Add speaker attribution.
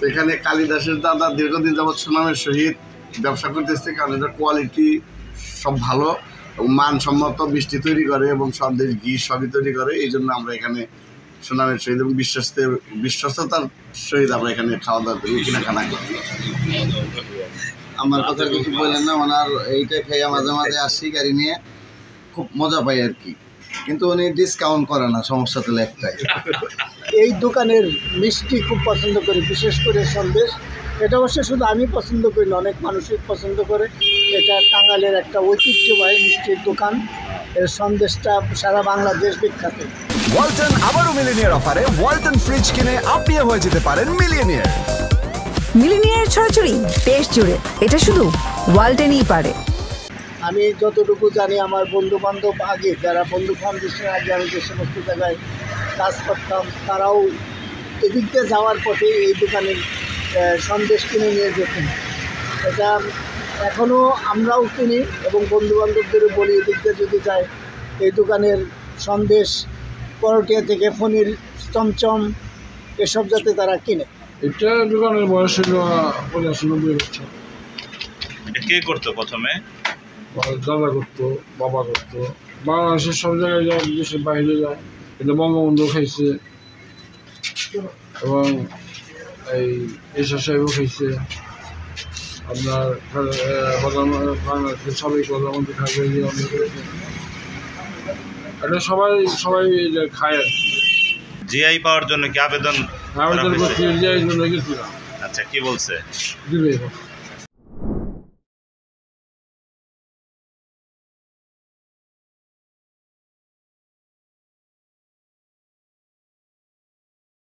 Speaker 1: এখানে কালিদাসের দাদা দীর্ঘদিন যাবৎ সুনামের সহিত ব্যবসা করতেছে, কারণ এটা কোয়ালিটি সব ভালো এবং মানসম্মত মিষ্টি তৈরি করে এবং সন্দেশ ঘি সবই তৈরি করে। এই জন্য আমরা এখানে সুনামের সহিত এবং বিশ্বস্ততার সহিত আমরা এখানে খাওয়া দাওয়া করি, কেনাকাটা করি।
Speaker 2: আমার কথা কিছু বললেন না, ওনার এইটা খাইয়া মাঝে মাঝে আসি গাড়ি নিয়ে, খুব মজা পাই আর কি, কিন্তু উনি ডিসকাউন্ট করে না, সমস্যা তো একটাই।
Speaker 3: এই দোকানের মিষ্টি খুব পছন্দ করি, বিশেষ করে সন্দেশ। এটা অবশ্য শুধু আমি পছন্দ করি না, অনেক মানুষই পছন্দ করে। এটা টাঙ্গাইলের একটা ঐতিহ্যবাহী মিষ্টির দোকান। এর সন্দেশটা সারা বাংলাদেশ বিখ্যাত।
Speaker 4: ওয়ালটন আবারও মিলিনিয়ার অফারে ওয়ালটন ফ্রিজ কিনে আপনিও হয়ে যেতে পারেন মিলিয়নিয়ার।
Speaker 5: মিলিনিয়ার ছড়াছড়ি দেশ জুড়ে, এটা শুধু ওয়ালটনই পারে।
Speaker 3: আমি যতটুকু জানি, আমার বন্ধু বান্ধব আগে যারা বন্ধু ফাউন্ডেশনের আগে আমি যে সমস্ত জায়গায় কাজ করতাম, তারাও এদিক দিয়ে যাওয়ার পথে এই দোকানের সন্দেশ কিনে নিয়ে যেতেন। এটা এখনও আমরাও কিনি এবং বন্ধুবান্ধবদেরও বলি এদিক দিয়ে যদি যায় এই দোকানের সন্দেশ, করটিয়া থেকে পনির, চমচম এসব যাতে তারা কিনে।
Speaker 6: এটা দোকানের বয়স ছিল 85-90 বছর।
Speaker 7: এটা কে করতো প্রথমে?
Speaker 6: দাদা করতো, বাবা করতো। বাংলাদেশের সব জায়গায় যায়, দেশের বাইরে যায়। এটা বঙ্গবন্ধু খাইছে এবং এই এরশাদ সাহেবও খাইছে। আপনার বাংলাদেশের সাবেক প্রধানমন্ত্রী খাইছে, এটা সবাই খায় আর কি।
Speaker 7: জিআই পাওয়ার জন্য কি আবেদন
Speaker 6: করছি, জিআই জন্য গেছিলাম।
Speaker 7: আচ্ছা, কি বলছে?
Speaker 6: দিবে।